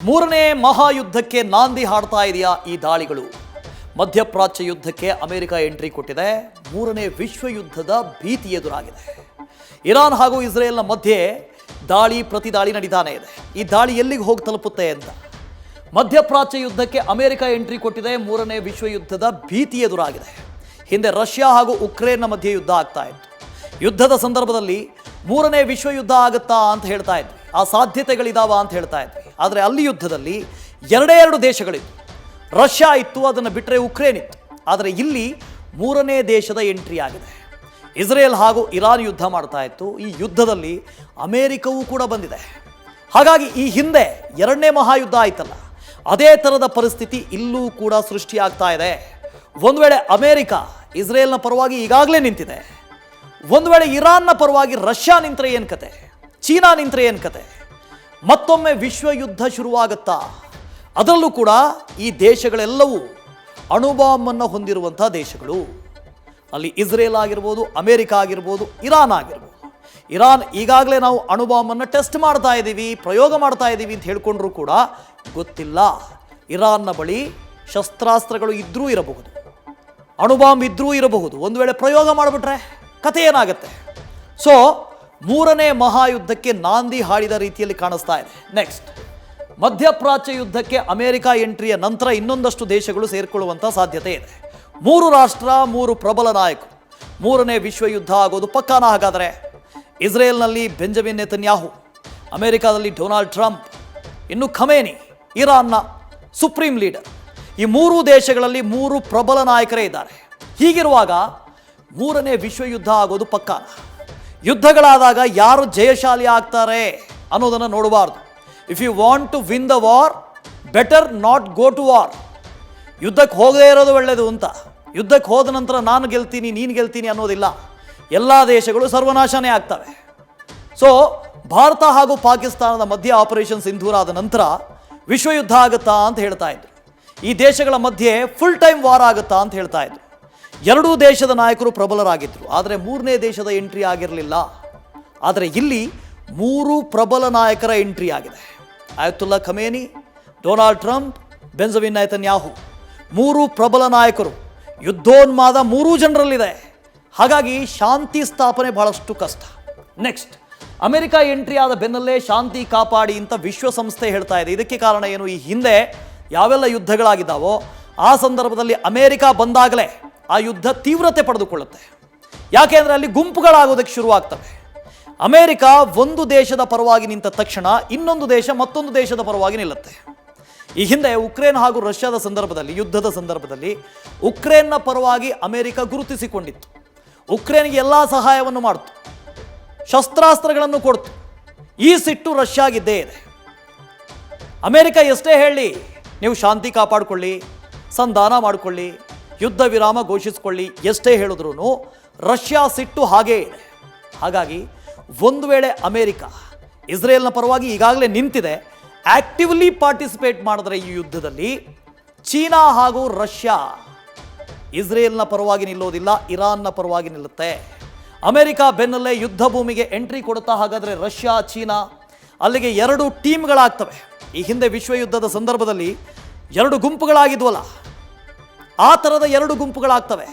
ಮೂರನೇ ಮಹಾಯುದ್ಧಕ್ಕೆ ನಾಂದಿ ಹಾಡ್ತಾ ಇದೆಯಾ ಈ ದಾಳಿಗಳು? ಮಧ್ಯಪ್ರಾಚ್ಯ ಯುದ್ಧಕ್ಕೆ ಅಮೆರಿಕ ಎಂಟ್ರಿ ಕೊಟ್ಟಿದೆ. ಮೂರನೇ ವಿಶ್ವ ಯುದ್ಧದ ಭೀತಿ ಎದುರಾಗಿದೆ. ಇರಾನ್ ಹಾಗೂ ಇಸ್ರೇಲ್ನ ಮಧ್ಯೆ ದಾಳಿ ಪ್ರತಿದಾಳಿ ನಡೀತಾನೆ ಇದೆ. ಈ ದಾಳಿ ಎಲ್ಲಿಗೆ ಹೋಗಿ ತಲುಪುತ್ತೆ ಅಂತ ಮಧ್ಯಪ್ರಾಚ್ಯ ಯುದ್ಧಕ್ಕೆ ಅಮೆರಿಕ ಎಂಟ್ರಿ ಕೊಟ್ಟಿದೆ. ಮೂರನೇ ವಿಶ್ವ ಯುದ್ಧದ ಭೀತಿ ಎದುರಾಗಿದೆ. ಹಿಂದೆ ರಷ್ಯಾ ಹಾಗೂ ಉಕ್ರೇನ್ನ ಮಧ್ಯೆ ಯುದ್ಧ ಆಗ್ತಾ ಇತ್ತು. ಯುದ್ಧದ ಸಂದರ್ಭದಲ್ಲಿ ಮೂರನೇ ವಿಶ್ವ ಯುದ್ಧ ಆಗುತ್ತಾ ಅಂತ ಹೇಳ್ತಾ ಇದ್ವಿ. ಆ ಸಾಧ್ಯತೆಗಳಿದಾವ ಅಂತ ಹೇಳ್ತಾ ಇದ್ವಿ. ಆದರೆ ಅಲ್ಲಿ ಯುದ್ಧದಲ್ಲಿ ಎರಡು ದೇಶಗಳಿತ್ತು. ರಷ್ಯಾ ಇತ್ತು, ಅದನ್ನು ಬಿಟ್ಟರೆ ಉಕ್ರೇನ್ ಇತ್ತು. ಆದರೆ ಇಲ್ಲಿ ಮೂರನೇ ದೇಶದ ಎಂಟ್ರಿ ಆಗಿದೆ. ಇಸ್ರೇಲ್ ಹಾಗೂ ಇರಾನ್ ಯುದ್ಧ ಮಾಡ್ತಾ ಇತ್ತು. ಈ ಯುದ್ಧದಲ್ಲಿ ಅಮೆರಿಕವೂ ಕೂಡ ಬಂದಿದೆ. ಹಾಗಾಗಿ ಈ ಹಿಂದೆ ಎರಡನೇ ಮಹಾಯುದ್ಧ ಆಯ್ತಲ್ಲ, ಅದೇ ಥರದ ಪರಿಸ್ಥಿತಿ ಇಲ್ಲೂ ಕೂಡ ಸೃಷ್ಟಿಯಾಗ್ತಾ ಇದೆ. ಒಂದು ವೇಳೆ ಅಮೆರಿಕ ಇಸ್ರೇಲ್ನ ಪರವಾಗಿ ಈಗಾಗಲೇ ನಿಂತಿದೆ. ಒಂದು ವೇಳೆ ಇರಾನ್ನ ಪರವಾಗಿ ರಷ್ಯಾ ನಿಂತರೆ ಏನು ಕತೆ, ಚೀನಾ ನಿಂತರೆ ಏನು ಕತೆ? ಮತ್ತೊಮ್ಮೆ ವಿಶ್ವ ಯುದ್ಧ ಶುರುವಾಗುತ್ತಾ? ಅದರಲ್ಲೂ ಕೂಡ ಈ ದೇಶಗಳೆಲ್ಲವೂ ಅಣುಬಾಂಬನ್ನು ಹೊಂದಿರುವಂಥ ದೇಶಗಳು. ಅಲ್ಲಿ ಇಸ್ರೇಲ್ ಆಗಿರ್ಬೋದು, ಅಮೆರಿಕ ಆಗಿರ್ಬೋದು, ಇರಾನ್ ಆಗಿರ್ಬೋದು. ಇರಾನ್ ಈಗಾಗಲೇ ನಾವು ಅಣುಬಾಂಬನ್ನು ಟೆಸ್ಟ್ ಮಾಡ್ತಾ ಇದ್ದೀವಿ, ಪ್ರಯೋಗ ಮಾಡ್ತಾ ಇದ್ದೀವಿ ಅಂತ ಹೇಳ್ಕೊಂಡ್ರೂ ಕೂಡ ಗೊತ್ತಿಲ್ಲ. ಇರಾನ್ನ ಬಳಿ ಶಸ್ತ್ರಾಸ್ತ್ರಗಳು ಇದ್ರೂ ಇರಬಹುದು, ಅಣುಬಾಂಬ್ ಇದ್ರೂ ಇರಬಹುದು. ಒಂದು ವೇಳೆ ಪ್ರಯೋಗ ಮಾಡಿಬಿಟ್ರೆ ಕಥೆ ಏನಾಗುತ್ತೆ? ಸೊ ಮೂರನೇ ಮಹಾಯುದ್ಧಕ್ಕೆ ನಾಂದಿ ಹಾಡಿದ ರೀತಿಯಲ್ಲಿ ಕಾಣಿಸ್ತಾ ಇದೆ. ನೆಕ್ಸ್ಟ್, ಮಧ್ಯಪ್ರಾಚ್ಯ ಯುದ್ಧಕ್ಕೆ ಅಮೆರಿಕ ಎಂಟ್ರಿಯ ನಂತರ ಇನ್ನೊಂದಷ್ಟು ದೇಶಗಳು ಸೇರಿಕೊಳ್ಳುವಂಥ ಸಾಧ್ಯತೆ ಇದೆ. 3 ರಾಷ್ಟ್ರ, 3 ಪ್ರಬಲ ನಾಯಕರು. ಮೂರನೇ ವಿಶ್ವ ಯುದ್ಧ ಆಗೋದು ಪಕ್ಕಾನ? ಹಾಗಾದರೆ ಇಸ್ರೇಲ್ನಲ್ಲಿ ಬೆಂಜಮಿನ್ ನೆತನ್ಯಾಹು, ಅಮೆರಿಕಾದಲ್ಲಿ ಡೊನಾಲ್ಡ್ ಟ್ರಂಪ್, ಇನ್ನು ಖಮೇನಿ, ಇರಾನ್ನ ಸುಪ್ರೀಂ ಲೀಡರ್. ಈ 3 ದೇಶಗಳಲ್ಲಿ 3 ಪ್ರಬಲ ನಾಯಕರೇ ಇದ್ದಾರೆ. ಹೀಗಿರುವಾಗ ಮೂರನೇ ವಿಶ್ವ ಯುದ್ಧ ಆಗೋದು ಪಕ್ಕಾನ? ಯುದ್ಧಗಳಾದಾಗ ಯಾರು ಜಯಶಾಲಿ ಆಗ್ತಾರೆ ಅನ್ನೋದನ್ನು ನೋಡಬಾರ್ದು. If you want to win the war, better not go to war. ಯುದ್ಧಕ್ಕೆ ಹೋಗದೇ ಇರೋದು ಒಳ್ಳೆಯದು ಅಂತ. ಯುದ್ಧಕ್ಕೆ ಹೋದ ನಂತರ ನಾನು ಗೆಲ್ತೀನಿ, ನೀನು ಗೆಲ್ತೀನಿ ಅನ್ನೋದಿಲ್ಲ. ಎಲ್ಲ ದೇಶಗಳು ಸರ್ವನಾಶನೇ ಆಗ್ತವೆ. ಸೊ ಭಾರತ ಹಾಗೂ ಪಾಕಿಸ್ತಾನದ ಮಧ್ಯೆ ಆಪರೇಷನ್ ಸಿಂಧೂರ ಆದ ನಂತರ ವಿಶ್ವಯುದ್ಧ ಆಗುತ್ತಾ ಅಂತ ಹೇಳ್ತಾ ಇದ್ರು. ಈ ದೇಶಗಳ ಮಧ್ಯೆ ಫುಲ್ ಟೈಮ್ ವಾರ್ ಆಗುತ್ತಾ ಅಂತ ಹೇಳ್ತಾ ಇದ್ರು. ಎರಡೂ ದೇಶದ ನಾಯಕರು ಪ್ರಬಲರಾಗಿದ್ದರು, ಆದರೆ ಮೂರನೇ ದೇಶದ ಎಂಟ್ರಿ ಆಗಿರಲಿಲ್ಲ. ಆದರೆ ಇಲ್ಲಿ 3 ಪ್ರಬಲ ನಾಯಕರ ಎಂಟ್ರಿ ಆಗಿದೆ. ಆಯತುಲ್ಲಾ Khamenei, Donald Trump, Benjamin Netanyahu. 3 ಪ್ರಬಲ ನಾಯಕರು. ಯುದ್ಧೋನ್ಮಾದ 3 ಜನರಲ್ಲಿದೆ. ಹಾಗಾಗಿ ಶಾಂತಿ ಸ್ಥಾಪನೆ ಬಹಳಷ್ಟು ಕಷ್ಟ. ನೆಕ್ಸ್ಟ್, ಅಮೆರಿಕ ಎಂಟ್ರಿ ಆದ ಬೆನ್ನಲ್ಲೇ ಶಾಂತಿ ಕಾಪಾಡಿ ಅಂತ ವಿಶ್ವಸಂಸ್ಥೆ ಹೇಳ್ತಾ ಇದೆ. ಇದಕ್ಕೆ ಕಾರಣ ಏನು? ಈ ಹಿಂದೆ ಯಾವೆಲ್ಲ ಯುದ್ಧಗಳಾಗಿದ್ದಾವೋ ಆ ಸಂದರ್ಭದಲ್ಲಿ ಅಮೆರಿಕ ಬಂದಾಗಲೇ ಆ ಯುದ್ಧ ತೀವ್ರತೆ ಪಡೆದುಕೊಳ್ಳುತ್ತೆ. ಯಾಕೆ ಅಂದರೆ ಅಲ್ಲಿ ಗುಂಪುಗಳಾಗೋದಕ್ಕೆ ಶುರುವಾಗ್ತವೆ. ಅಮೆರಿಕ ಒಂದು ದೇಶದ ಪರವಾಗಿ ನಿಂತ ತಕ್ಷಣ ಇನ್ನೊಂದು ದೇಶ ಮತ್ತೊಂದು ದೇಶದ ಪರವಾಗಿ ನಿಲ್ಲುತ್ತೆ. ಈ ಹಿಂದೆ ಉಕ್ರೇನ್ ಹಾಗೂ ರಷ್ಯಾದ ಸಂದರ್ಭದಲ್ಲಿ, ಯುದ್ಧದ ಸಂದರ್ಭದಲ್ಲಿ ಉಕ್ರೇನ್ನ ಪರವಾಗಿ ಅಮೆರಿಕ ಗುರುತಿಸಿಕೊಂಡಿತ್ತು. ಉಕ್ರೇನ್ಗೆ ಎಲ್ಲ ಸಹಾಯವನ್ನು ಮಾಡಿತು, ಶಸ್ತ್ರಾಸ್ತ್ರಗಳನ್ನು ಕೊಡ್ತು. ಈ ಸಿಟ್ಟು ರಷ್ಯಾಗಿದ್ದೇ ಇದೆ. ಅಮೆರಿಕ ಎಷ್ಟೇ ಹೇಳಿ ನೀವು ಶಾಂತಿ ಕಾಪಾಡಿಕೊಳ್ಳಿ, ಸಂಧಾನ ಮಾಡಿಕೊಳ್ಳಿ, ಯುದ್ಧ ವಿರಾಮ ಘೋಷಿಸಿಕೊಳ್ಳಿ, ಎಷ್ಟೇ ಹೇಳಿದ್ರೂ ರಷ್ಯಾ ಸಿಟ್ಟು ಹಾಗೇ ಇದೆ. ಹಾಗಾಗಿ ಒಂದು ವೇಳೆ ಅಮೆರಿಕ ಇಸ್ರೇಲ್ನ ಪರವಾಗಿ ಈಗಾಗಲೇ ನಿಂತಿದೆ, ಆಕ್ಟಿವ್ಲಿ ಪಾರ್ಟಿಸಿಪೇಟ್ ಮಾಡಿದ್ರೆ ಈ ಯುದ್ಧದಲ್ಲಿ ಚೀನಾ ಹಾಗೂ ರಷ್ಯಾ ಇಸ್ರೇಲ್ನ ಪರವಾಗಿ ನಿಲ್ಲೋದಿಲ್ಲ, ಇರಾನ್ನ ಪರವಾಗಿ ನಿಲ್ಲುತ್ತೆ. ಅಮೆರಿಕ ಬೆನ್ನಲ್ಲೇ ಯುದ್ಧ ಭೂಮಿಗೆ ಎಂಟ್ರಿ ಕೊಡುತ್ತಾ? ಹಾಗಾದರೆ ರಷ್ಯಾ, ಚೀನಾ ಅಲ್ಲಿಗೆ 2 ಟೀಮ್ಗಳಾಗ್ತವೆ. ಈ ಹಿಂದೆ ವಿಶ್ವ ಯುದ್ಧದ ಸಂದರ್ಭದಲ್ಲಿ 2 ಗುಂಪುಗಳಾಗಿದ್ವಲ್ಲ, ಆ ಥರದ 2 ಗುಂಪುಗಳಾಗ್ತವೆ.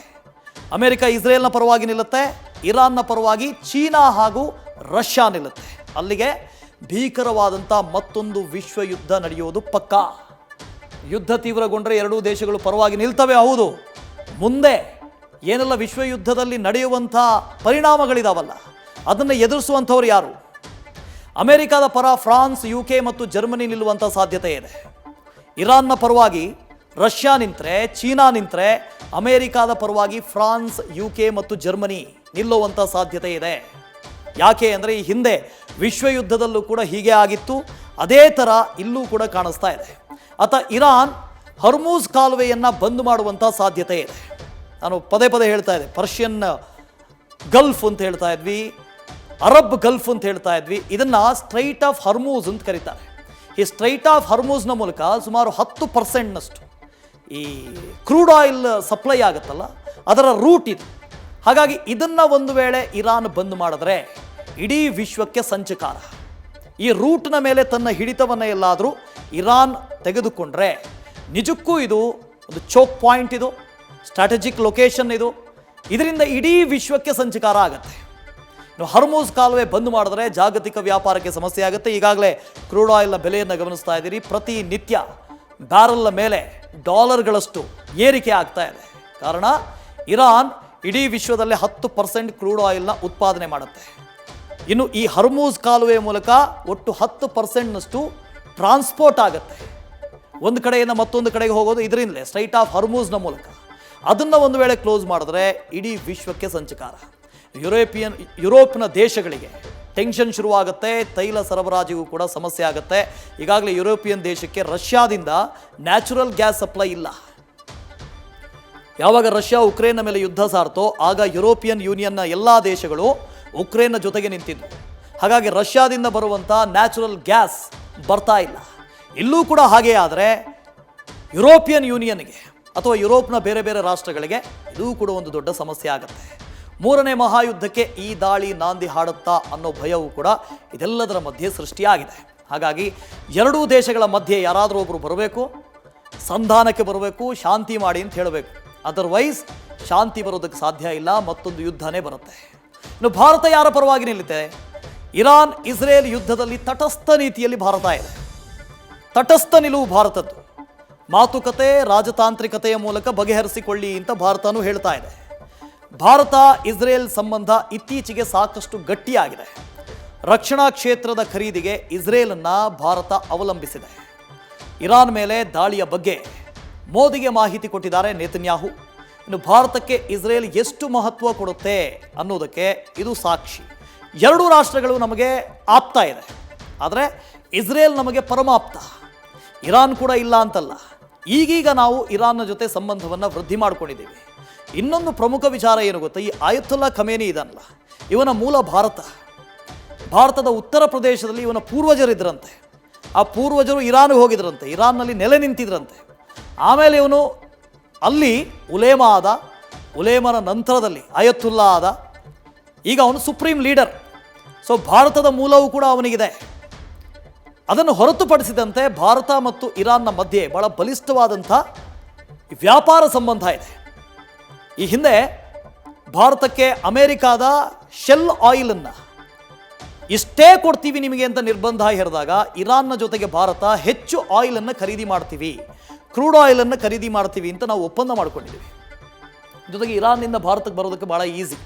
ಅಮೆರಿಕ ಇಸ್ರೇಲ್ನ ಪರವಾಗಿ ನಿಲ್ಲುತ್ತೆ, ಇರಾನ್ನ ಪರವಾಗಿ ಚೀನಾ ಹಾಗೂ ರಷ್ಯಾ ನಿಲ್ಲುತ್ತೆ. ಅಲ್ಲಿಗೆ ಭೀಕರವಾದಂಥ ಮತ್ತೊಂದು ವಿಶ್ವ ಯುದ್ಧ ನಡೆಯೋದು ಪಕ್ಕಾ. ಯುದ್ಧ ತೀವ್ರಗೊಂಡ್ರೆ 2 ದೇಶಗಳು ಪರವಾಗಿ ನಿಲ್ತವೆ, ಹೌದು. ಮುಂದೆ ಏನೆಲ್ಲ ವಿಶ್ವ ಯುದ್ಧದಲ್ಲಿ ನಡೆಯುವಂಥ ಪರಿಣಾಮಗಳಿದಾವಲ್ಲ, ಅದನ್ನು ಎದುರಿಸುವಂಥವ್ರು ಯಾರು? ಅಮೆರಿಕದ ಪರ ಫ್ರಾನ್ಸ್, UK ಮತ್ತು ಜರ್ಮನಿ ನಿಲ್ಲುವಂಥ ಸಾಧ್ಯತೆ ಇದೆ. ಇರಾನ್ನ ಪರವಾಗಿ ರಷ್ಯಾ ನಿಂತರೆ, ಚೀನಾ ನಿಂತರೆ, ಅಮೆರಿಕಾದ ಪರವಾಗಿ ಫ್ರಾನ್ಸ್, UK ಮತ್ತು ಜರ್ಮನಿ ನಿಲ್ಲುವಂಥ ಸಾಧ್ಯತೆ ಇದೆ. ಯಾಕೆ ಅಂದರೆ ಈ ಹಿಂದೆ ವಿಶ್ವ ಯುದ್ಧದಲ್ಲೂ ಕೂಡ ಹೀಗೆ ಆಗಿತ್ತು, ಅದೇ ಥರ ಇಲ್ಲೂ ಕೂಡ ಕಾಣಿಸ್ತಾ ಇದೆ. ಇರಾನ್ ಹರ್ಮೂಜ್ ಕಾಲುವೆಯನ್ನು ಬಂದ್ ಮಾಡುವಂಥ ಸಾಧ್ಯತೆ ಇದೆ. ನಾನು ಪದೇ ಹೇಳ್ತಾ ಇದ್ದೆ, ಪರ್ಷಿಯನ್ ಗಲ್ಫ್ ಅಂತ ಹೇಳ್ತಾ ಇದ್ವಿ, ಅರಬ್ ಗಲ್ಫ್ ಅಂತ ಹೇಳ್ತಾ ಇದ್ವಿ. ಇದನ್ನು ಸ್ಟ್ರೈಟ್ ಆಫ್ ಹರ್ಮೂಜ್ ಅಂತ ಕರೀತಾರೆ. ಈ ಸ್ಟ್ರೈಟ್ ಆಫ್ ಹರ್ಮೂಜ್ನ ಮೂಲಕ ಸುಮಾರು 10%ನಷ್ಟು ಈ ಕ್ರೂಡ್ ಆಯಿಲ್ ಸಪ್ಲೈ ಆಗುತ್ತಲ್ಲ, ಅದರ ರೂಟ್ ಇದು. ಹಾಗಾಗಿ ಇದನ್ನು ಒಂದು ವೇಳೆ ಇರಾನ್ ಬಂದ್ ಮಾಡಿದ್ರೆ ಇಡೀ ವಿಶ್ವಕ್ಕೆ ಸಂಚಕಾರ. ಈ ರೂಟ್ನ ಮೇಲೆ ತನ್ನ ಹಿಡಿತವನ್ನು ಎಲ್ಲಾದರೂ ಇರಾನ್ ತೆಗೆದುಕೊಂಡ್ರೆ ನಿಜಕ್ಕೂ ಇದು ಒಂದು ಚೋಕ್ ಪಾಯಿಂಟ್, ಇದು ಸ್ಟ್ರಾಟಜಿಕ್ ಲೊಕೇಶನ್, ಇದರಿಂದ ಇಡೀ ವಿಶ್ವಕ್ಕೆ ಸಂಚಕಾರ ಆಗುತ್ತೆ. ಇನ್ನು ಹರ್ಮೂಜ್ ಕಾಲುವೆ ಬಂದ್ ಮಾಡಿದ್ರೆ ಜಾಗತಿಕ ವ್ಯಾಪಾರಕ್ಕೆ ಸಮಸ್ಯೆ ಆಗುತ್ತೆ. ಈಗಾಗಲೇ ಕ್ರೂಡ್ ಆಯಿಲ್ನ ಬೆಲೆಯನ್ನು ಗಮನಿಸ್ತಾ ಇದ್ದೀರಿ. ಪ್ರತಿನಿತ್ಯ ಬ್ಯಾರಲ್ನ ಮೇಲೆ ಡಾಲರ್ಗಳಷ್ಟು ಏರಿಕೆ ಆಗ್ತಾ ಇದೆ. ಕಾರಣ ಇರಾನ್ ಇಡೀ ವಿಶ್ವದಲ್ಲೇ 10% ಕ್ರೂಡ್ ಆಯಿಲ್ನ ಉತ್ಪಾದನೆ ಮಾಡುತ್ತೆ. ಇನ್ನು ಈ ಹರ್ಮೂಜ್ ಕಾಲುವೆ ಮೂಲಕ ಒಟ್ಟು 10%ನಷ್ಟು ಟ್ರಾನ್ಸ್ಪೋರ್ಟ್ ಆಗುತ್ತೆ. ಒಂದು ಕಡೆಯಿಂದ ಮತ್ತೊಂದು ಕಡೆಗೆ ಹೋಗೋದು ಇದರಿಂದಲೇ, ಸ್ಟ್ರೈಟ್ ಆಫ್ ಹರ್ಮೂಜ್ನ ಮೂಲಕ. ಅದನ್ನು ಒಂದು ವೇಳೆ ಕ್ಲೋಸ್ ಮಾಡಿದ್ರೆ ಇಡೀ ವಿಶ್ವಕ್ಕೆ ಸಂಚಕಾರ. ಯುರೋಪ್ನ ದೇಶಗಳಿಗೆ ಟೆನ್ಷನ್ ಶುರುವಾಗುತ್ತೆ. ತೈಲ ಸರಬರಾಜಿಗೂ ಕೂಡ ಸಮಸ್ಯೆ ಆಗುತ್ತೆ. ಈಗಾಗಲೇ ಯುರೋಪಿಯನ್ ದೇಶಕ್ಕೆ ರಷ್ಯಾದಿಂದ ನ್ಯಾಚುರಲ್ ಗ್ಯಾಸ್ ಸಪ್ಲೈ ಇಲ್ಲ. ಯಾವಾಗ ರಷ್ಯಾ ಉಕ್ರೇನ್ನ ಮೇಲೆ ಯುದ್ಧ ಸಾರ್ತೋ ಆಗ ಯುರೋಪಿಯನ್ ಯೂನಿಯನ್ನ ಎಲ್ಲ ದೇಶಗಳು ಉಕ್ರೇನ್ನ ಜೊತೆಗೆ ನಿಂತಿದ್ದು. ಹಾಗಾಗಿ ರಷ್ಯಾದಿಂದ ಬರುವಂಥ ನ್ಯಾಚುರಲ್ ಗ್ಯಾಸ್ ಬರ್ತಾ ಇಲ್ಲ. ಇಲ್ಲೂ ಕೂಡ ಹಾಗೆ ಆದರೆ ಯುರೋಪಿಯನ್ ಯೂನಿಯನ್ಗೆ ಅಥವಾ ಯುರೋಪ್ನ ಬೇರೆ ಬೇರೆ ರಾಷ್ಟ್ರಗಳಿಗೆ ಇದೂ ಕೂಡ ಒಂದು ದೊಡ್ಡ ಸಮಸ್ಯೆ ಆಗುತ್ತೆ. ಮೂರನೇ ಮಹಾಯುದ್ಧಕ್ಕೆ ಈ ದಾಳಿ ನಾಂದಿ ಹಾಡುತ್ತಾ ಅನ್ನೋ ಭಯವೂ ಕೂಡ ಇದೆಲ್ಲದರ ಮಧ್ಯೆ ಸೃಷ್ಟಿಯಾಗಿದೆ. ಹಾಗಾಗಿ ಎರಡೂ ದೇಶಗಳ ಮಧ್ಯೆ ಯಾರಾದರೂ ಒಬ್ಬರು ಬರಬೇಕು, ಸಂಧಾನಕ್ಕೆ ಬರಬೇಕು, ಶಾಂತಿ ಮಾಡಿ ಅಂತ ಹೇಳಬೇಕು. ಅದರ್ವೈಸ್ ಶಾಂತಿ ಬರೋದಕ್ಕೆ ಸಾಧ್ಯ ಇಲ್ಲ, ಮತ್ತೊಂದು ಯುದ್ಧನೇ ಬರುತ್ತೆ. ಇನ್ನು ಭಾರತ ಯಾರ ಪರವಾಗಿ ನಿಲ್ಲುತ್ತೆ? ಇರಾನ್ ಇಸ್ರೇಲ್ ಯುದ್ಧದಲ್ಲಿ ತಟಸ್ಥ ನೀತಿಯಲ್ಲಿ ಭಾರತ ಇದೆ. ತಟಸ್ಥ ನಿಲುವು ಭಾರತದ್ದು. ಮಾತುಕತೆ, ರಾಜತಾಂತ್ರಿಕತೆಯ ಮೂಲಕ ಬಗೆಹರಿಸಿಕೊಳ್ಳಿ ಅಂತ ಭಾರತನೂ ಹೇಳ್ತಾ ಇದೆ. ಭಾರತ ಇಸ್ರೇಲ್ ಸಂಬಂಧ ಇತ್ತೀಚೆಗೆ ಸಾಕಷ್ಟು ಗಟ್ಟಿಯಾಗಿದೆ. ರಕ್ಷಣಾ ಕ್ಷೇತ್ರದ ಖರೀದಿಗೆ ಇಸ್ರೇಲನ್ನು ಭಾರತ ಅವಲಂಬಿಸಿದೆ. ಇರಾನ್ ಮೇಲೆ ದಾಳಿಯ ಬಗ್ಗೆ ಮೋದಿಗೆ ಮಾಹಿತಿ ಕೊಟ್ಟಿದ್ದಾರೆ ನೇತನ್ಯಾಹು. ಇನ್ನು ಭಾರತಕ್ಕೆ ಇಸ್ರೇಲ್ ಎಷ್ಟು ಮಹತ್ವ ಕೊಡುತ್ತೆ ಅನ್ನೋದಕ್ಕೆ ಇದು ಸಾಕ್ಷಿ. ಎರಡೂ ರಾಷ್ಟ್ರಗಳು ನಮಗೆ ಆಪ್ತ ಇದೆ, ಆದರೆ ಇಸ್ರೇಲ್ ನಮಗೆ ಪರಮಾಪ್ತ. ಇರಾನ್ ಕೂಡ ಇಲ್ಲ ಅಂತಲ್ಲ. ಈಗೀಗ ನಾವು ಇರಾನ್ನ ಜೊತೆ ಸಂಬಂಧವನ್ನು ವೃದ್ಧಿ ಮಾಡಿಕೊಂಡಿದ್ದೀವಿ. ಇನ್ನೊಂದು ಪ್ರಮುಖ ವಿಚಾರ ಏನು ಗೊತ್ತಾ? ಈ ಆಯತುಲ್ಲಾ ಖಮೇನಿ ಇದನ್ನಲ್ಲ, ಇವನ ಮೂಲ ಭಾರತದ ಉತ್ತರ ಪ್ರದೇಶದಲ್ಲಿ ಇವನ ಪೂರ್ವಜರಿದ್ರಂತೆ. ಆ ಪೂರ್ವಜರು ಇರಾನ್ಗೆ ಹೋಗಿದ್ರಂತೆ, ಇರಾನ್ನಲ್ಲಿ ನೆಲೆ ನಿಂತಿದ್ರಂತೆ. ಆಮೇಲೆ ಇವನು ಅಲ್ಲಿ ಉಲೇಮಾ ಆದ, ಉಲೇಮನ ನಂತರದಲ್ಲಿ ಆಯತುಲ್ಲಾ ಆದ. ಈಗ ಅವನು ಸುಪ್ರೀಂ ಲೀಡರ್. ಸೊ ಭಾರತದ ಮೂಲವೂ ಕೂಡ ಅವನಿಗಿದೆ. ಅದನ್ನು ಹೊರತುಪಡಿಸಿದಂತೆ ಭಾರತ ಮತ್ತು ಇರಾನ್ನ ಮಧ್ಯೆ ಬಹಳ ಬಲಿಷ್ಠವಾದಂಥ ವ್ಯಾಪಾರ ಸಂಬಂಧ ಇದೆ. ಈ ಹಿಂದೆ ಭಾರತಕ್ಕೆ ಅಮೆರಿಕಾದ ಶೆಲ್ ಆಯಿಲನ್ನು ಇಷ್ಟೇ ಕೊಡ್ತೀವಿ ನಿಮಗೆ ಅಂತ ನಿರ್ಬಂಧ ಹೇರಿದಾಗ ಇರಾನ್ನ ಜೊತೆಗೆ ಭಾರತ ಹೆಚ್ಚು ಆಯಿಲನ್ನು ಖರೀದಿ ಮಾಡ್ತೀವಿ, ಕ್ರೂಡ್ ಆಯಿಲನ್ನು ಖರೀದಿ ಮಾಡ್ತೀವಿ ಅಂತ ನಾವು ಒಪ್ಪಂದ ಮಾಡ್ಕೊಂಡಿದ್ದೀವಿ. ಜೊತೆಗೆ ಇರಾನ್ನಿಂದ ಭಾರತಕ್ಕೆ ಬರೋದಕ್ಕೆ ಭಾಳ ಈಸಿ.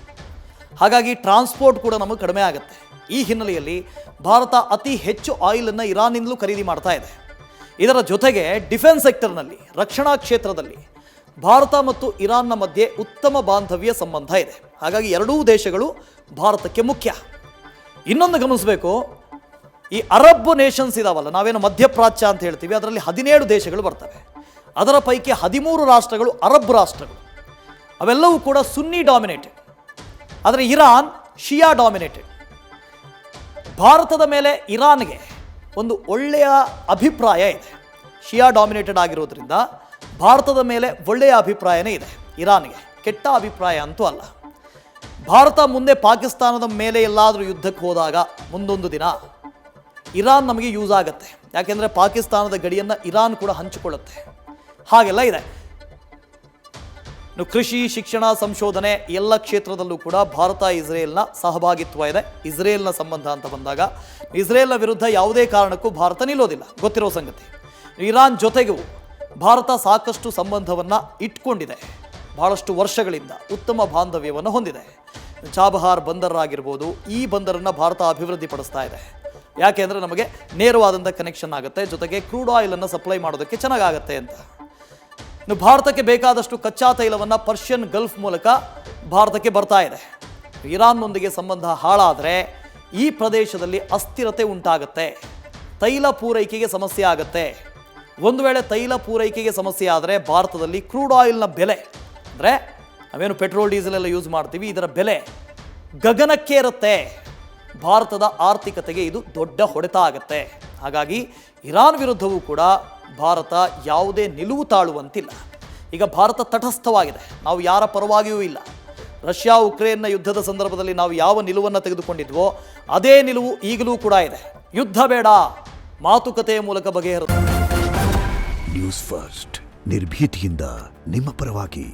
ಹಾಗಾಗಿ ಟ್ರಾನ್ಸ್ಪೋರ್ಟ್ ಕೂಡ ನಮಗೆ ಕಡಿಮೆ ಆಗುತ್ತೆ. ಈ ಹಿನ್ನೆಲೆಯಲ್ಲಿ ಭಾರತ ಅತಿ ಹೆಚ್ಚು ಆಯಿಲನ್ನು ಇರಾನ್ನಿಂದಲೂ ಖರೀದಿ ಮಾಡ್ತಾ ಇದೆ. ಇದರ ಜೊತೆಗೆ ಡಿಫೆನ್ಸ್ ಸೆಕ್ಟರ್ನಲ್ಲಿ, ರಕ್ಷಣಾ ಕ್ಷೇತ್ರದಲ್ಲಿ ಭಾರತ ಮತ್ತು ಇರಾನ್ನ ಮಧ್ಯೆ ಉತ್ತಮ ಬಾಂಧವ್ಯ ಸಂಬಂಧ ಇದೆ. ಹಾಗಾಗಿ ಎರಡೂ ದೇಶಗಳು ಭಾರತಕ್ಕೆ ಮುಖ್ಯ. ಇನ್ನೊಂದು ಗಮನಿಸಬೇಕು, ಈ ಅರಬ್ ನೇಷನ್ಸ್ ಇದಾವಲ್ಲ, ನಾವೇನು ಮಧ್ಯಪ್ರಾಚ್ಯ ಅಂತ ಹೇಳ್ತೀವಿ, ಅದರಲ್ಲಿ 17 ದೇಶಗಳು ಬರ್ತವೆ. ಅದರ ಪೈಕಿ 13 ರಾಷ್ಟ್ರಗಳು ಅರಬ್ ರಾಷ್ಟ್ರಗಳು. ಅವೆಲ್ಲವೂ ಕೂಡ ಸುನ್ನಿ ಡಾಮಿನೇಟೆಡ್, ಆದರೆ ಇರಾನ್ ಶಿಯಾ ಡಾಮಿನೇಟೆಡ್. ಭಾರತದ ಮೇಲೆ ಇರಾನ್ಗೆ ಒಂದು ಒಳ್ಳೆಯ ಅಭಿಪ್ರಾಯ ಇದೆ. ಶಿಯಾ ಡಾಮಿನೇಟೆಡ್ ಆಗಿರೋದ್ರಿಂದ ಭಾರತದ ಮೇಲೆ ಒಳ್ಳೆಯ ಅಭಿಪ್ರಾಯನೇ ಇದೆ ಇರಾನ್ಗೆ, ಕೆಟ್ಟ ಅಭಿಪ್ರಾಯ ಅಂತೂ ಅಲ್ಲ. ಭಾರತ ಮುಂದೆ ಪಾಕಿಸ್ತಾನದ ಮೇಲೆ ಎಲ್ಲಾದರೂ ಯುದ್ಧಕ್ಕೆ ಹೋದಾಗ ಮುಂದೊಂದು ದಿನ ಇರಾನ್ ನಮಗೆ ಯೂಸ್ ಆಗುತ್ತೆ. ಯಾಕೆಂದರೆ ಪಾಕಿಸ್ತಾನದ ಗಡಿಯನ್ನು ಇರಾನ್ ಕೂಡ ಹಂಚಿಕೊಳ್ಳುತ್ತೆ. ಹಾಗೆಲ್ಲ ಇದೆ. ಕೃಷಿ, ಶಿಕ್ಷಣ, ಸಂಶೋಧನೆ ಎಲ್ಲ ಕ್ಷೇತ್ರದಲ್ಲೂ ಕೂಡ ಭಾರತ ಇಸ್ರೇಲ್ನ ಸಹಭಾಗಿತ್ವ ಇದೆ. ಇಸ್ರೇಲ್ನ ಸಂಬಂಧ ಅಂತ ಬಂದಾಗ ಇಸ್ರೇಲ್ನ ವಿರುದ್ಧ ಯಾವುದೇ ಕಾರಣಕ್ಕೂ ಭಾರತ ನಿಲ್ಲೋದಿಲ್ಲ, ಗೊತ್ತಿರೋ ಸಂಗತಿ. ಇರಾನ್ ಜೊತೆಗೂ ಭಾರತ ಸಾಕಷ್ಟು ಸಂಬಂಧವನ್ನು ಇಟ್ಕೊಂಡಿದೆ. ಬಹಳಷ್ಟು ವರ್ಷಗಳಿಂದ ಉತ್ತಮ ಬಾಂಧವ್ಯವನ್ನು ಹೊಂದಿದೆ. ಚಾಬಹಾರ್ ಬಂದರ್ ಆಗಿರ್ಬೋದು, ಈ ಬಂದರನ್ನು ಭಾರತ ಅಭಿವೃದ್ಧಿಪಡಿಸ್ತಾ ಇದೆ. ಯಾಕೆಂದರೆ ನಮಗೆ ನೇರವಾದಂಥ ಕನೆಕ್ಷನ್ ಆಗುತ್ತೆ, ಜೊತೆಗೆ ಕ್ರೂಡ್ ಆಯಿಲನ್ನು ಸಪ್ಲೈ ಮಾಡೋದಕ್ಕೆ ಚೆನ್ನಾಗಾಗತ್ತೆ ಅಂತ. ಇನ್ನು ಭಾರತಕ್ಕೆ ಬೇಕಾದಷ್ಟು ಕಚ್ಚಾ ತೈಲವನ್ನು ಪರ್ಷಿಯನ್ ಗಲ್ಫ್ ಮೂಲಕ ಭಾರತಕ್ಕೆ ಬರ್ತಾ ಇದೆ. ಇರಾನ್ನೊಂದಿಗೆ ಸಂಬಂಧ ಹಾಳಾದರೆ ಈ ಪ್ರದೇಶದಲ್ಲಿ ಅಸ್ಥಿರತೆ ಉಂಟಾಗುತ್ತೆ, ತೈಲ ಪೂರೈಕೆಗೆ ಸಮಸ್ಯೆ ಆಗುತ್ತೆ. ಒಂದು ವೇಳೆ ತೈಲ ಪೂರೈಕೆಗೆ ಸಮಸ್ಯೆ ಆದರೆ ಭಾರತದಲ್ಲಿ ಕ್ರೂಡ್ ಆಯಿಲ್ನ ಬೆಲೆ, ಅಂದರೆ ನಾವೇನು ಪೆಟ್ರೋಲ್ ಡೀಸೆಲ್ ಎಲ್ಲ ಯೂಸ್ ಮಾಡ್ತೀವಿ, ಇದರ ಬೆಲೆ ಗಗನಕ್ಕೆ ಇರುತ್ತೆ. ಭಾರತದ ಆರ್ಥಿಕತೆಗೆ ಇದು ದೊಡ್ಡ ಹೊಡೆತ ಆಗುತ್ತೆ. ಹಾಗಾಗಿ ಇರಾನ್ ವಿರುದ್ಧವೂ ಕೂಡ ಭಾರತ ಯಾವುದೇ ನಿಲುವು ತಾಳುವಂತಿಲ್ಲ. ಈಗ ಭಾರತ ತಟಸ್ಥವಾಗಿದೆ, ನಾವು ಯಾರ ಪರವಾಗಿಯೂ ಇಲ್ಲ. ರಷ್ಯಾ ಉಕ್ರೇನ್ನ ಯುದ್ಧದ ಸಂದರ್ಭದಲ್ಲಿ ನಾವು ಯಾವ ನಿಲುವನ್ನು ತೆಗೆದುಕೊಂಡಿದ್ವೋ ಅದೇ ನಿಲುವು ಈಗಲೂ ಕೂಡ ಇದೆ. ಯುದ್ಧ ಬೇಡ, ಮಾತುಕತೆಯ ಮೂಲಕ ಬಗೆಹರಿಸಿದೆ. ನ್ಯೂಸ್ ಫಸ್ಟ್ ನಿರ್ಭೀತಿಯಿಂದ ನಿಮ್ಮ ಪರವಾಗಿ.